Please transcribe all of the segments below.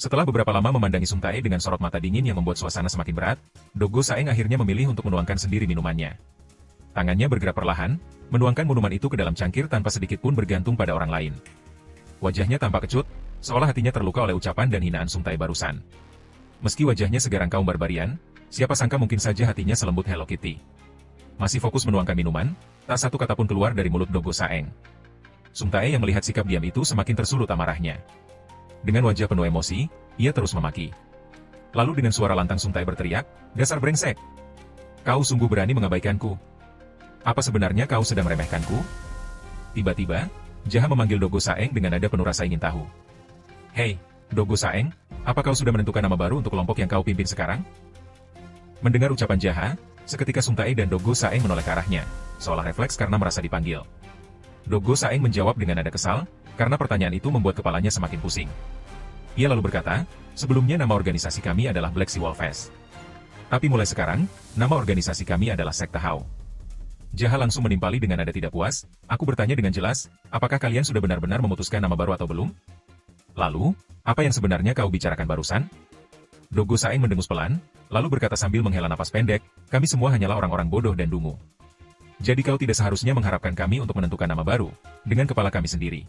Setelah beberapa lama memandangi Sung Tae dengan sorot mata dingin yang membuat suasana semakin berat, Doggo Saeng akhirnya memilih untuk menuangkan sendiri minumannya. Tangannya bergerak perlahan, menuangkan minuman itu ke dalam cangkir tanpa sedikit pun bergantung pada orang lain. Wajahnya tampak kecut, seolah hatinya terluka oleh ucapan dan hinaan Sung Tae barusan. Meski wajahnya segarang kaum barbarian, siapa sangka mungkin saja hatinya selembut Hello Kitty. Masih fokus menuangkan minuman, tak satu kata pun keluar dari mulut Doggo Saeng. Sung Tae yang melihat sikap diam itu semakin tersulut amarahnya. Dengan wajah penuh emosi, ia terus memaki. Lalu dengan suara lantang Sung Tae berteriak, "Dasar brengsek! Kau sungguh berani mengabaikanku. Apa sebenarnya kau sedang meremehkanku?" Tiba-tiba, Jaha memanggil Doggo Saeng dengan nada penuh rasa ingin tahu. "Hei, Doggo Saeng, apa kau sudah menentukan nama baru untuk kelompok yang kau pimpin sekarang?" Mendengar ucapan Jaha, seketika Sung Tae dan Doggo Saeng menoleh ke arahnya, seolah refleks karena merasa dipanggil. Doggo Saeng menjawab dengan nada kesal, karena pertanyaan itu membuat kepalanya semakin pusing. Ia lalu berkata, "Sebelumnya nama organisasi kami adalah Black Sea Wolves. Tapi mulai sekarang, nama organisasi kami adalah Sekte Hao." Jaha langsung menimpali dengan nada tidak puas, "Aku bertanya dengan jelas, apakah kalian sudah benar-benar memutuskan nama baru atau belum? Lalu, apa yang sebenarnya kau bicarakan barusan?" Doggo Saeng mendengus pelan, lalu berkata sambil menghela napas pendek, "Kami semua hanyalah orang-orang bodoh dan dungu. Jadi kau tidak seharusnya mengharapkan kami untuk menentukan nama baru, dengan kepala kami sendiri.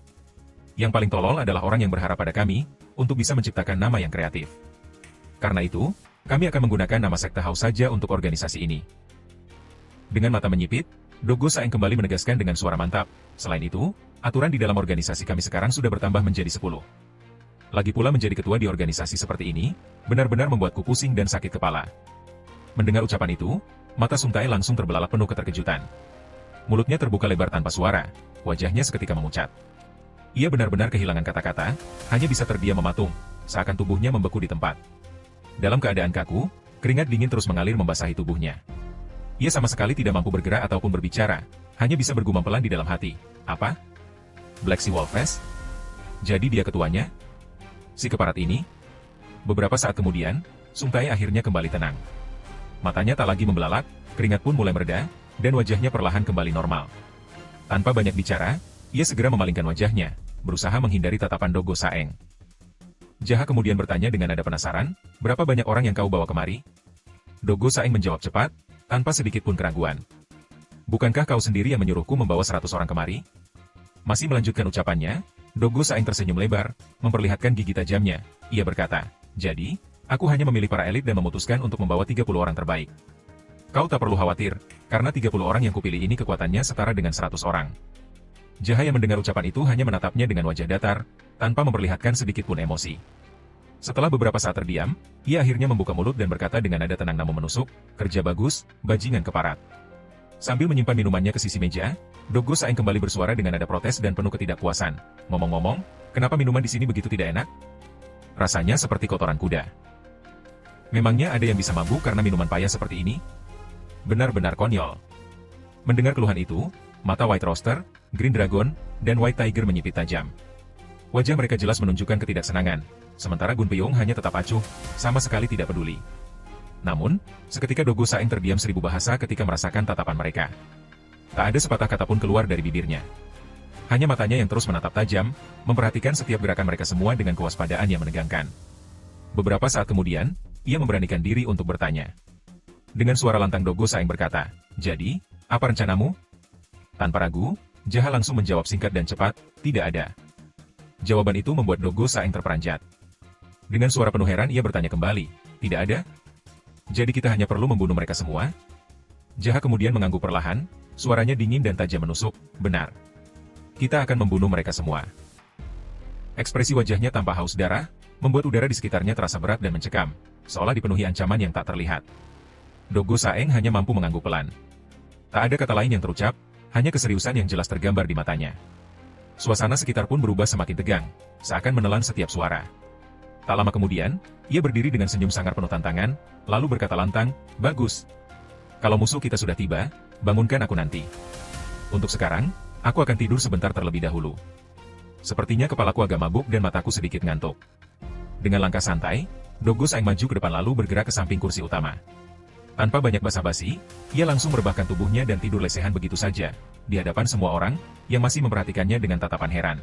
Yang paling tolol adalah orang yang berharap pada kami, untuk bisa menciptakan nama yang kreatif. Karena itu, kami akan menggunakan nama Sekte Hao saja untuk organisasi ini." Dengan mata menyipit, Doggo Saeng kembali menegaskan dengan suara mantap, "Selain itu, aturan di dalam organisasi kami sekarang sudah bertambah menjadi 10. Lagi pula menjadi ketua di organisasi seperti ini, benar-benar membuatku pusing dan sakit kepala." Mendengar ucapan itu, mata Sung Tae langsung terbelalak penuh keterkejutan. Mulutnya terbuka lebar tanpa suara, wajahnya seketika memucat. Ia benar-benar kehilangan kata-kata, hanya bisa terdiam mematung, seakan tubuhnya membeku di tempat. Dalam keadaan kaku, keringat dingin terus mengalir membasahi tubuhnya. Ia sama sekali tidak mampu bergerak ataupun berbicara, hanya bisa bergumam pelan di dalam hati. Apa? Black Sea Wolves? Jadi dia ketuanya? Si keparat ini? Beberapa saat kemudian, Sung Tae akhirnya kembali tenang. Matanya tak lagi membelalak, keringat pun mulai mereda, dan wajahnya perlahan kembali normal. Tanpa banyak bicara, ia segera memalingkan wajahnya, berusaha menghindari tatapan Doggo Saeng. Jaha kemudian bertanya dengan nada penasaran, "Berapa banyak orang yang kau bawa kemari?" Doggo Saeng menjawab cepat, tanpa sedikit pun keraguan. "Bukankah kau sendiri yang menyuruhku membawa 100 orang kemari?" Masih melanjutkan ucapannya, Doggo Saeng tersenyum lebar, memperlihatkan gigi tajamnya. Ia berkata, "Jadi, aku hanya memilih para elit dan memutuskan untuk membawa 30 orang terbaik. Kau tak perlu khawatir, karena 30 orang yang kupilih ini kekuatannya setara dengan 100 orang. Jaha yang mendengar ucapan itu hanya menatapnya dengan wajah datar, tanpa memperlihatkan sedikit pun emosi. Setelah beberapa saat terdiam, ia akhirnya membuka mulut dan berkata dengan nada tenang namun menusuk, "Kerja bagus, bajingan keparat." Sambil menyimpan minumannya ke sisi meja, Doggo Saeng kembali bersuara dengan nada protes dan penuh ketidakpuasan. "Ngomong-ngomong, kenapa minuman di sini begitu tidak enak? Rasanya seperti kotoran kuda. Memangnya ada yang bisa mabuk karena minuman payah seperti ini? Benar-benar konyol." Mendengar keluhan itu, mata White Rooster, Green Dragon, dan White Tiger menyipit tajam. Wajah mereka jelas menunjukkan ketidaksenangan, sementara Gun Peung hanya tetap acuh, sama sekali tidak peduli. Namun, seketika Doggo Saeng terdiam 1000 bahasa ketika merasakan tatapan mereka. Tak ada sepatah kata pun keluar dari bibirnya. Hanya matanya yang terus menatap tajam, memperhatikan setiap gerakan mereka semua dengan kewaspadaan yang menegangkan. Beberapa saat kemudian, ia memberanikan diri untuk bertanya. Dengan suara lantang Doggo Saeng berkata, "Jadi, apa rencanamu?" Tanpa ragu, Jaha langsung menjawab singkat dan cepat, "Tidak ada." Jawaban itu membuat Doggo Saeng terperanjat. Dengan suara penuh heran ia bertanya kembali, "Tidak ada? Jadi kita hanya perlu membunuh mereka semua?" Jaha kemudian mengangguk perlahan, suaranya dingin dan tajam menusuk, "Benar. Kita akan membunuh mereka semua." Ekspresi wajahnya tanpa haus darah, membuat udara di sekitarnya terasa berat dan mencekam, seolah dipenuhi ancaman yang tak terlihat. Doggo Saeng hanya mampu mengangguk pelan. Tak ada kata lain yang terucap, hanya keseriusan yang jelas tergambar di matanya. Suasana sekitar pun berubah semakin tegang, seakan menelan setiap suara. Tak lama kemudian, ia berdiri dengan senyum sangar penuh tantangan, lalu berkata lantang, "Bagus. Kalau musuh kita sudah tiba, bangunkan aku nanti. Untuk sekarang, aku akan tidur sebentar terlebih dahulu." Sepertinya kepalaku agak mabuk dan mataku sedikit ngantuk. Dengan langkah santai, Doggo Saeng maju ke depan lalu bergerak ke samping kursi utama. Tanpa banyak basa-basi, ia langsung merebahkan tubuhnya dan tidur lesehan begitu saja, di hadapan semua orang, yang masih memperhatikannya dengan tatapan heran.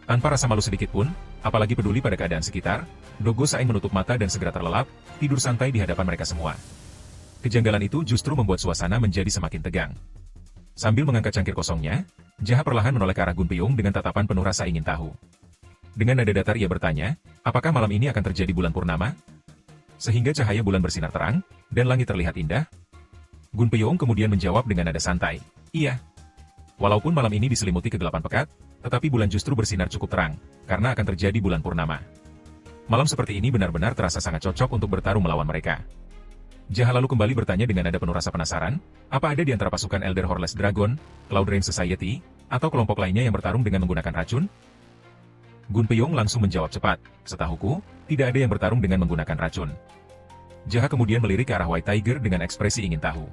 Tanpa rasa malu sedikit pun, apalagi peduli pada keadaan sekitar, Dogo Saeng menutup mata dan segera terlelap, tidur santai di hadapan mereka semua. Kejanggalan itu justru membuat suasana menjadi semakin tegang. Sambil mengangkat cangkir kosongnya, Jaha perlahan menoleh ke arah Gun Piyong dengan tatapan penuh rasa ingin tahu. Dengan nada datar ia bertanya, apakah malam ini akan terjadi bulan purnama? Sehingga cahaya bulan bersinar terang, dan langit terlihat indah? Gun Piyong kemudian menjawab dengan nada santai, iya. Walaupun malam ini diselimuti kegelapan pekat, tetapi bulan justru bersinar cukup terang, karena akan terjadi bulan purnama. Malam seperti ini benar-benar terasa sangat cocok untuk bertarung melawan mereka. Jaha lalu kembali bertanya dengan nada penuh rasa penasaran, apa ada di antara pasukan Elder Horless Dragon, Cloud Rain Society, atau kelompok lainnya yang bertarung dengan menggunakan racun? Gun Piyong langsung menjawab cepat, setahuku, tidak ada yang bertarung dengan menggunakan racun. Jaha kemudian melirik ke arah White Tiger dengan ekspresi ingin tahu.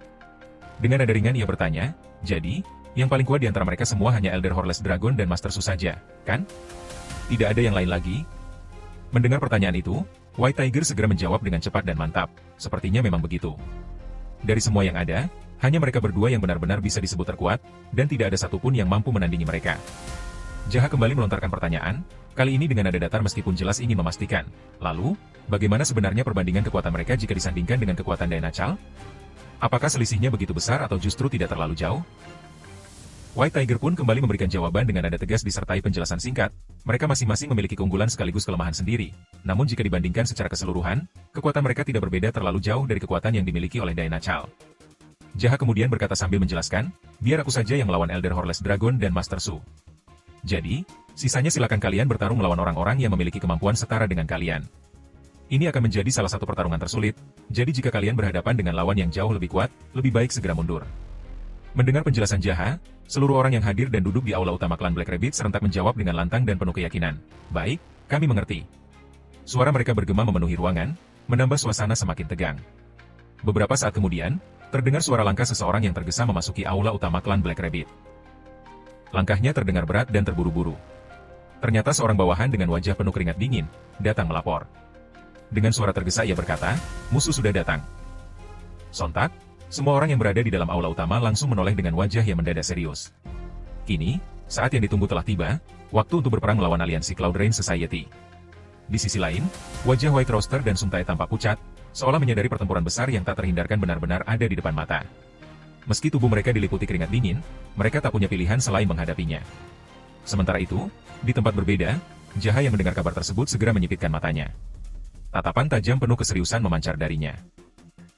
Dengan nada ringan ia bertanya, jadi, yang paling kuat di antara mereka semua hanya Elder Horless Dragon dan Master Su saja, kan? Tidak ada yang lain lagi? Mendengar pertanyaan itu, White Tiger segera menjawab dengan cepat dan mantap, sepertinya memang begitu. Dari semua yang ada, hanya mereka berdua yang benar-benar bisa disebut terkuat, dan tidak ada satupun yang mampu menandingi mereka. Jaha kembali melontarkan pertanyaan, kali ini dengan nada datar meskipun jelas ingin memastikan. Lalu, bagaimana sebenarnya perbandingan kekuatan mereka jika disandingkan dengan kekuatan Dainachal? Apakah selisihnya begitu besar atau justru tidak terlalu jauh? White Tiger pun kembali memberikan jawaban dengan nada tegas disertai penjelasan singkat, mereka masing-masing memiliki keunggulan sekaligus kelemahan sendiri, namun jika dibandingkan secara keseluruhan, kekuatan mereka tidak berbeda terlalu jauh dari kekuatan yang dimiliki oleh Dainachal. Jaha kemudian berkata sambil menjelaskan, biar aku saja yang melawan Elder Horless Dragon dan Master Su. Jadi, sisanya silakan kalian bertarung melawan orang-orang yang memiliki kemampuan setara dengan kalian. Ini akan menjadi salah satu pertarungan tersulit, jadi jika kalian berhadapan dengan lawan yang jauh lebih kuat, lebih baik segera mundur. Mendengar penjelasan Jaha, seluruh orang yang hadir dan duduk di aula utama klan Black Rabbit serentak menjawab dengan lantang dan penuh keyakinan. Baik, kami mengerti. Suara mereka bergema memenuhi ruangan, menambah suasana semakin tegang. Beberapa saat kemudian, terdengar suara langkah seseorang yang tergesa memasuki aula utama klan Black Rabbit. Langkahnya terdengar berat dan terburu-buru. Ternyata seorang bawahan dengan wajah penuh keringat dingin, datang melapor. Dengan suara tergesa ia berkata, musuh sudah datang. Sontak, semua orang yang berada di dalam aula utama langsung menoleh dengan wajah yang mendadak serius. Kini, saat yang ditunggu telah tiba, waktu untuk berperang melawan aliansi Cloud Rain Society. Di sisi lain, wajah White Roaster dan Sung Tae tampak pucat, seolah menyadari pertempuran besar yang tak terhindarkan benar-benar ada di depan mata. Meski tubuh mereka diliputi keringat dingin, mereka tak punya pilihan selain menghadapinya. Sementara itu, di tempat berbeda, Jaha yang mendengar kabar tersebut segera menyipitkan matanya. Tatapan tajam penuh keseriusan memancar darinya.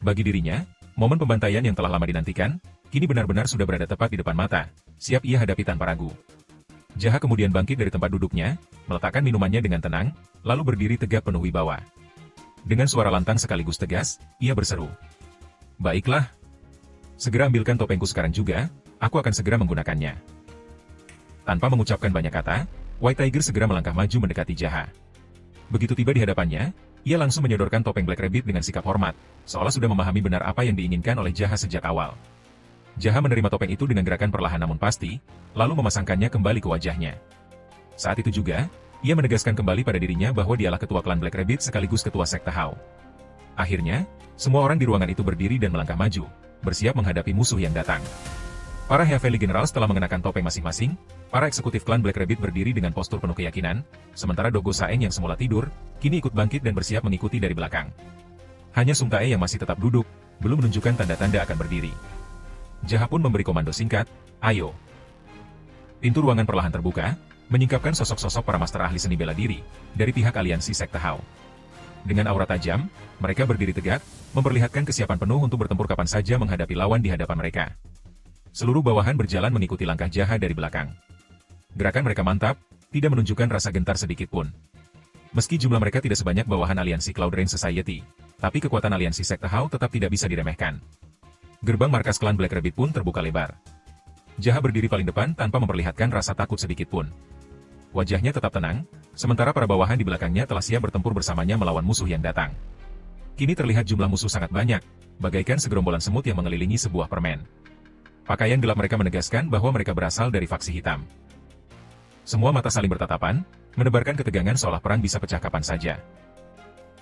Bagi dirinya, momen pembantaian yang telah lama dinantikan, kini benar-benar sudah berada tepat di depan mata, siap ia hadapi tanpa ragu. Jaha kemudian bangkit dari tempat duduknya, meletakkan minumannya dengan tenang, lalu berdiri tegak penuh wibawa. Dengan suara lantang sekaligus tegas, ia berseru. Baiklah. Segera ambilkan topengku sekarang juga, aku akan segera menggunakannya. Tanpa mengucapkan banyak kata, White Tiger segera melangkah maju mendekati Jaha. Begitu tiba di hadapannya, ia langsung menyodorkan topeng Black Rabbit dengan sikap hormat, seolah sudah memahami benar apa yang diinginkan oleh Jaha sejak awal. Jaha menerima topeng itu dengan gerakan perlahan namun pasti, lalu memasangkannya kembali ke wajahnya. Saat itu juga, ia menegaskan kembali pada dirinya bahwa dialah ketua klan Black Rabbit sekaligus ketua sekte Hao. Akhirnya, semua orang di ruangan itu berdiri dan melangkah maju, bersiap menghadapi musuh yang datang. Para Heavenly Generals telah mengenakan topeng masing-masing, para eksekutif klan Black Rabbit berdiri dengan postur penuh keyakinan, sementara Dogo Saeng yang semula tidur, kini ikut bangkit dan bersiap mengikuti dari belakang. Hanya Sung Tae yang masih tetap duduk, belum menunjukkan tanda-tanda akan berdiri. Jaha pun memberi komando singkat, ayo. Pintu ruangan perlahan terbuka, menyingkapkan sosok-sosok para master ahli seni bela diri, dari pihak aliansi sekte Hao. Dengan aura tajam, mereka berdiri tegak, memperlihatkan kesiapan penuh untuk bertempur kapan saja menghadapi lawan di hadapan mereka. Seluruh bawahan berjalan mengikuti langkah Jaha dari belakang. Gerakan mereka mantap, tidak menunjukkan rasa gentar sedikit pun. Meski jumlah mereka tidak sebanyak bawahan aliansi Cloud Rain Society, tapi kekuatan aliansi sekte Hao tetap tidak bisa diremehkan. Gerbang markas klan Black Rabbit pun terbuka lebar. Jaha berdiri paling depan tanpa memperlihatkan rasa takut sedikit pun. Wajahnya tetap tenang, sementara para bawahan di belakangnya telah siap bertempur bersamanya melawan musuh yang datang. Kini terlihat jumlah musuh sangat banyak, bagaikan segerombolan semut yang mengelilingi sebuah permen. Pakaian gelap mereka menegaskan bahwa mereka berasal dari faksi hitam. Semua mata saling bertatapan, menebarkan ketegangan seolah perang bisa pecah kapan saja.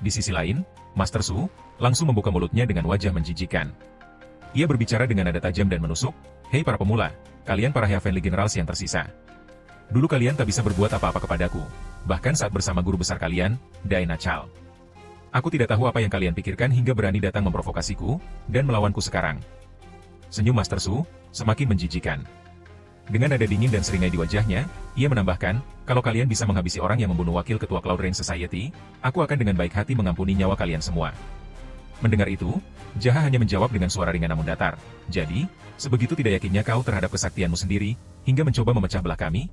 Di sisi lain, Master Su langsung membuka mulutnya dengan wajah menjijikan. Ia berbicara dengan nada tajam dan menusuk, "Hei para pemula, kalian para Heavenly Generals yang tersisa. Dulu kalian tak bisa berbuat apa-apa kepadaku, bahkan saat bersama guru besar kalian, Daina Chal. Aku tidak tahu apa yang kalian pikirkan hingga berani datang memprovokasiku, dan melawanku sekarang. Senyum Master Su, semakin menjijikan. Dengan nada dingin dan seringai di wajahnya, ia menambahkan, kalau kalian bisa menghabisi orang yang membunuh wakil ketua Cloud Rain Society, aku akan dengan baik hati mengampuni nyawa kalian semua. Mendengar itu, Jaha hanya menjawab dengan suara ringan namun datar. Jadi, sebegitu tidak yakinnya kau terhadap kesaktianmu sendiri, hingga mencoba memecah belah kami?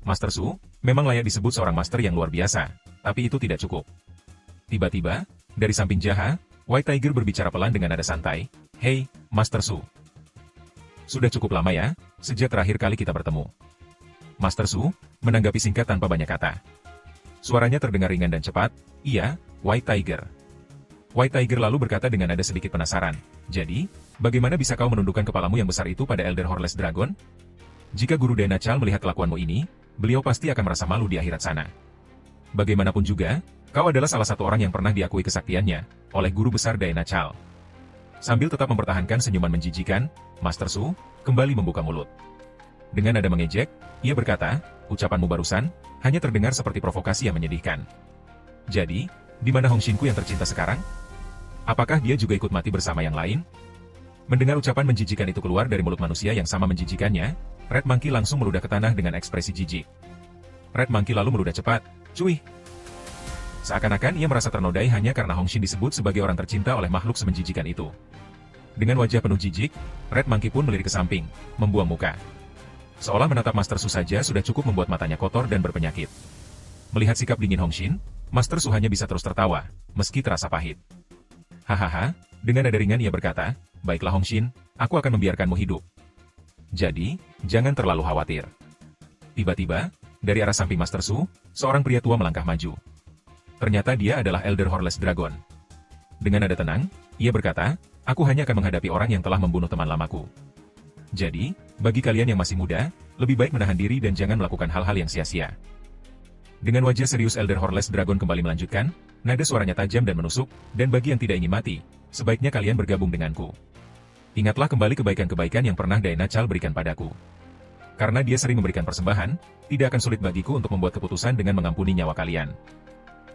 Master Su, memang layak disebut seorang master yang luar biasa, tapi itu tidak cukup. Tiba-tiba, dari samping Jaha, White Tiger berbicara pelan dengan nada santai, "Hei, Master Su. Sudah cukup lama ya, sejak terakhir kali kita bertemu." Master Su menanggapi singkat tanpa banyak kata. Suaranya terdengar ringan dan cepat, "Iya, White Tiger." White Tiger lalu berkata dengan nada sedikit penasaran, "Jadi, bagaimana bisa kau menundukkan kepalamu yang besar itu pada Elder Horless Dragon? Jika Guru Daina Chal melihat kelakuanmu ini, beliau pasti akan merasa malu di akhirat sana. Bagaimanapun juga, kau adalah salah satu orang yang pernah diakui kesaktiannya oleh Guru Besar Daina Chal." Sambil tetap mempertahankan senyuman menjijikan, Master Su kembali membuka mulut. Dengan nada mengejek, ia berkata, "Ucapanmu barusan hanya terdengar seperti provokasi yang menyedihkan. Jadi, di mana Hong Shinku yang tercinta sekarang? Apakah dia juga ikut mati bersama yang lain?" Mendengar ucapan menjijikan itu keluar dari mulut manusia yang sama menjijikannya, Red Monkey langsung meludah ke tanah dengan ekspresi jijik. Red Monkey lalu meludah cepat, "Cuih!" Seakan-akan ia merasa ternodai hanya karena Hong Shin disebut sebagai orang tercinta oleh makhluk semenjijikan itu. Dengan wajah penuh jijik, Red Monkey pun melirik ke samping, membuang muka. Seolah menatap Master Su saja sudah cukup membuat matanya kotor dan berpenyakit. Melihat sikap dingin Hong Shin, Master Su hanya bisa terus tertawa, meski terasa pahit. "Hahaha," dengan nada ringan ia berkata, "Baiklah Hong Shin, aku akan membiarkanmu hidup. Jadi, jangan terlalu khawatir." Tiba-tiba, dari arah samping Master Su, seorang pria tua melangkah maju. Ternyata dia adalah Elder Horless Dragon. Dengan nada tenang, ia berkata, "Aku hanya akan menghadapi orang yang telah membunuh teman lamaku. Jadi, bagi kalian yang masih muda, lebih baik menahan diri dan jangan melakukan hal-hal yang sia-sia." Dengan wajah serius Elder Horless Dragon kembali melanjutkan, nada suaranya tajam dan menusuk, "Dan bagi yang tidak ingin mati, sebaiknya kalian bergabung denganku. Ingatlah kembali kebaikan-kebaikan yang pernah Daina Chal berikan padaku. Karena dia sering memberikan persembahan, tidak akan sulit bagiku untuk membuat keputusan dengan mengampuni nyawa kalian."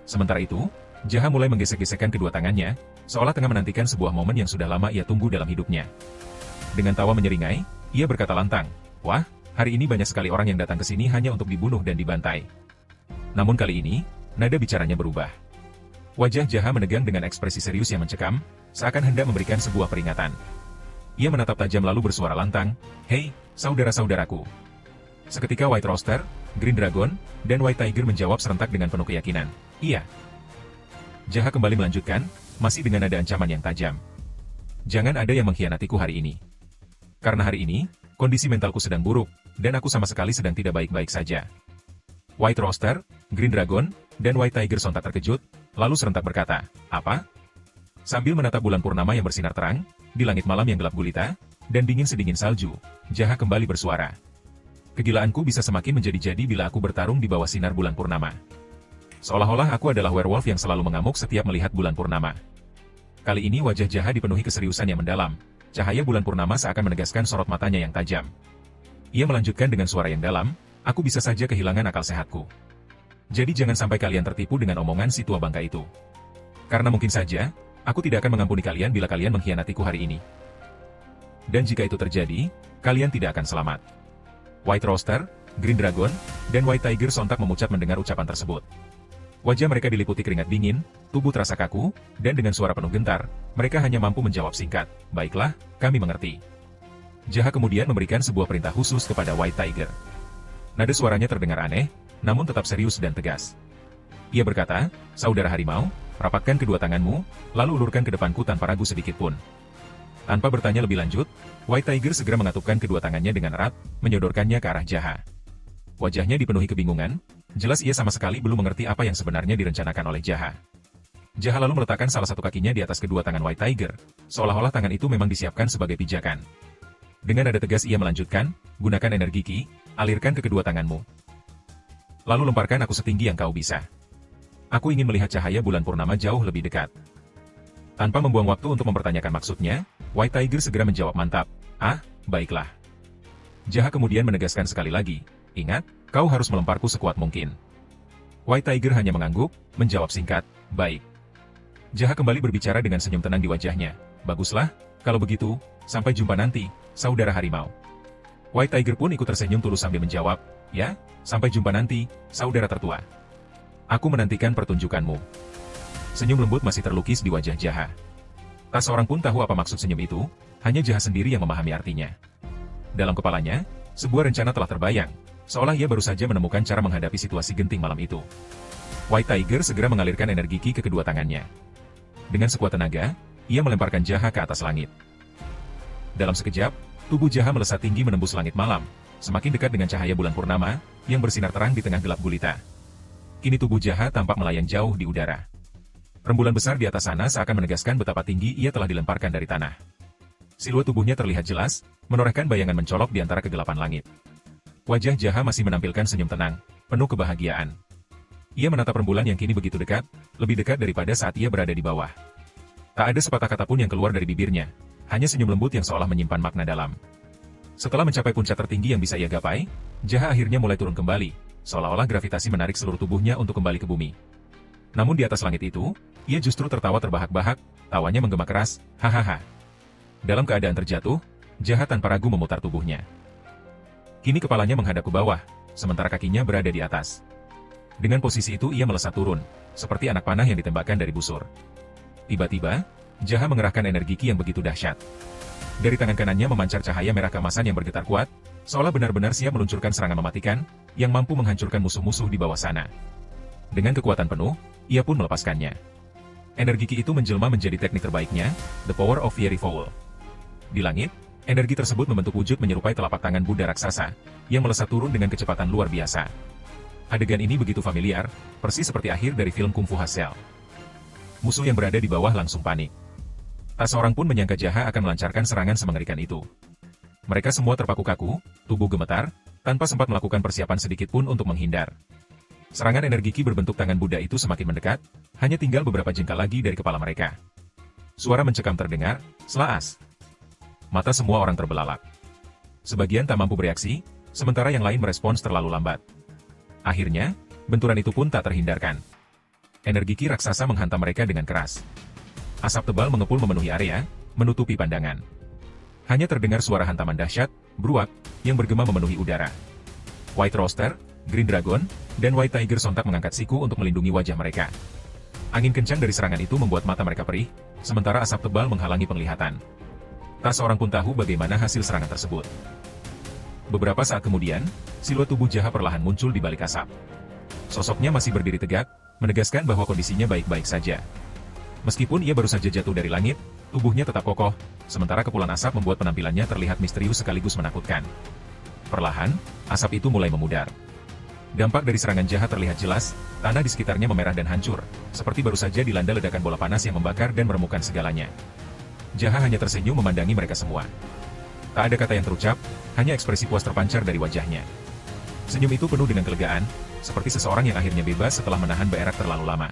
Sementara itu, Jaha mulai menggesek-gesekkan kedua tangannya, seolah tengah menantikan sebuah momen yang sudah lama ia tunggu dalam hidupnya. Dengan tawa menyeringai, ia berkata lantang, "Wah, hari ini banyak sekali orang yang datang ke sini hanya untuk dibunuh dan dibantai." Namun kali ini, nada bicaranya berubah. Wajah Jaha menegang dengan ekspresi serius yang mencekam, seakan hendak memberikan sebuah peringatan. Ia menatap tajam lalu bersuara lantang, "Hei, saudara-saudaraku." Seketika White Rooster, Green Dragon, dan White Tiger menjawab serentak dengan penuh keyakinan, "Iya." Jaha kembali melanjutkan, masih dengan nada ancaman yang tajam. "Jangan ada yang mengkhianatiku hari ini. Karena hari ini, kondisi mentalku sedang buruk, dan aku sama sekali sedang tidak baik-baik saja." White Rooster, Green Dragon, dan White Tiger sontak terkejut, lalu serentak berkata, "Apa?" Sambil menatap bulan purnama yang bersinar terang, di langit malam yang gelap gulita, dan dingin sedingin salju, Jaha kembali bersuara. "Kegilaanku bisa semakin menjadi-jadi bila aku bertarung di bawah sinar bulan purnama. Seolah-olah aku adalah werewolf yang selalu mengamuk setiap melihat bulan purnama." Kali ini wajah Jaha dipenuhi keseriusan yang mendalam, cahaya bulan purnama seakan menegaskan sorot matanya yang tajam. Ia melanjutkan dengan suara yang dalam, "Aku bisa saja kehilangan akal sehatku. Jadi jangan sampai kalian tertipu dengan omongan si tua bangka itu. Karena mungkin saja, aku tidak akan mengampuni kalian bila kalian mengkhianatiku hari ini. Dan jika itu terjadi, kalian tidak akan selamat." White Rooster, Green Dragon, dan White Tiger sontak memucat mendengar ucapan tersebut. Wajah mereka diliputi keringat dingin, tubuh terasa kaku, dan dengan suara penuh gentar, mereka hanya mampu menjawab singkat, "Baiklah, kami mengerti." Jaha kemudian memberikan sebuah perintah khusus kepada White Tiger. Nada suaranya terdengar aneh, namun tetap serius dan tegas. Ia berkata, "Saudara harimau, rapatkan kedua tanganmu, lalu ulurkan ke depanku tanpa ragu sedikit pun." Tanpa bertanya lebih lanjut, White Tiger segera mengatupkan kedua tangannya dengan erat, menyodorkannya ke arah Jaha. Wajahnya dipenuhi kebingungan, jelas ia sama sekali belum mengerti apa yang sebenarnya direncanakan oleh Jaha. Jaha lalu meletakkan salah satu kakinya di atas kedua tangan White Tiger, seolah-olah tangan itu memang disiapkan sebagai pijakan. Dengan nada tegas ia melanjutkan, "Gunakan energi Ki, alirkan ke kedua tanganmu. Lalu lemparkan aku setinggi yang kau bisa. Aku ingin melihat cahaya bulan purnama jauh lebih dekat." Tanpa membuang waktu untuk mempertanyakan maksudnya, White Tiger segera menjawab mantap, "Ah, baiklah." Jaha kemudian menegaskan sekali lagi, "Ingat, Kau harus melemparku sekuat mungkin. White Tiger hanya mengangguk, menjawab singkat, baik. Jaha kembali berbicara dengan senyum tenang di wajahnya. Baguslah, kalau begitu, sampai jumpa nanti, saudara harimau. White Tiger pun ikut tersenyum tulus sambil menjawab, ya, sampai jumpa nanti, saudara tertua. Aku menantikan pertunjukanmu. Senyum lembut masih terlukis di wajah Jaha. Tak seorang pun tahu apa maksud senyum itu, hanya Jaha sendiri yang memahami artinya. Dalam kepalanya, sebuah rencana telah terbayang, seolah ia baru saja menemukan cara menghadapi situasi genting malam itu. White Tiger segera mengalirkan energi ki ke kedua tangannya. Dengan sekuat tenaga, ia melemparkan Jaha ke atas langit. Dalam sekejap, tubuh Jaha melesat tinggi menembus langit malam, semakin dekat dengan cahaya bulan purnama, yang bersinar terang di tengah gelap gulita. Kini tubuh Jaha tampak melayang jauh di udara. Rembulan besar di atas sana seakan menegaskan betapa tinggi ia telah dilemparkan dari tanah. Siluet tubuhnya terlihat jelas, menorehkan bayangan mencolok di antara kegelapan langit. Wajah Jaha masih menampilkan senyum tenang, penuh kebahagiaan. Ia menatap rembulan yang kini begitu dekat, lebih dekat daripada saat ia berada di bawah. Tak ada sepatah kata pun yang keluar dari bibirnya, hanya senyum lembut yang seolah menyimpan makna dalam. Setelah mencapai puncak tertinggi yang bisa ia gapai, Jaha akhirnya mulai turun kembali, seolah-olah gravitasi menarik seluruh tubuhnya untuk kembali ke bumi. Namun di atas langit itu, ia justru tertawa terbahak-bahak, tawanya menggema keras, hahaha. Dalam keadaan terjatuh, Jaha tanpa ragu memutar tubuhnya. Kini kepalanya menghadap ke bawah, sementara kakinya berada di atas. Dengan posisi itu ia melesat turun, seperti anak panah yang ditembakkan dari busur. Tiba-tiba, Jaha mengerahkan energi ki yang begitu dahsyat. Dari tangan kanannya memancar cahaya merah keemasan yang bergetar kuat, seolah benar-benar siap meluncurkan serangan mematikan, yang mampu menghancurkan musuh-musuh di bawah sana. Dengan kekuatan penuh, ia pun melepaskannya. Energi ki itu menjelma menjadi teknik terbaiknya, The Power of Fiery Fowl. Di langit, energi tersebut membentuk wujud menyerupai telapak tangan Buddha raksasa, yang melesat turun dengan kecepatan luar biasa. Adegan ini begitu familiar, persis seperti akhir dari film Kung Fu Hustle. Musuh yang berada di bawah langsung panik. Tak seorang pun menyangka Jaha akan melancarkan serangan semengerikan itu. Mereka semua terpaku kaku, tubuh gemetar, tanpa sempat melakukan persiapan sedikit pun untuk menghindar. Serangan energi ki berbentuk tangan Buddha itu semakin mendekat, hanya tinggal beberapa jengkal lagi dari kepala mereka. Suara mencekam terdengar, slaas. Mata semua orang terbelalak. Sebagian tak mampu bereaksi, sementara yang lain merespons terlalu lambat. Akhirnya, benturan itu pun tak terhindarkan. Energi ki raksasa menghantam mereka dengan keras. Asap tebal mengepul memenuhi area, menutupi pandangan. Hanya terdengar suara hantaman dahsyat, bruak, yang bergema memenuhi udara. White Rooster, Green Dragon, dan White Tiger sontak mengangkat siku untuk melindungi wajah mereka. Angin kencang dari serangan itu membuat mata mereka perih, sementara asap tebal menghalangi penglihatan. Tak seorang pun tahu bagaimana hasil serangan tersebut. Beberapa saat kemudian, siluet tubuh Jaha perlahan muncul di balik asap. Sosoknya masih berdiri tegak, menegaskan bahwa kondisinya baik-baik saja. Meskipun ia baru saja jatuh dari langit, tubuhnya tetap kokoh, sementara kepulan asap membuat penampilannya terlihat misterius sekaligus menakutkan. Perlahan, asap itu mulai memudar. Dampak dari serangan Jaha terlihat jelas, tanah di sekitarnya memerah dan hancur, seperti baru saja dilanda ledakan bola panas yang membakar dan meremukkan segalanya. Jaha hanya tersenyum memandangi mereka semua. Tak ada kata yang terucap, hanya ekspresi puas terpancar dari wajahnya. Senyum itu penuh dengan kelegaan, seperti seseorang yang akhirnya bebas setelah menahan berak terlalu lama.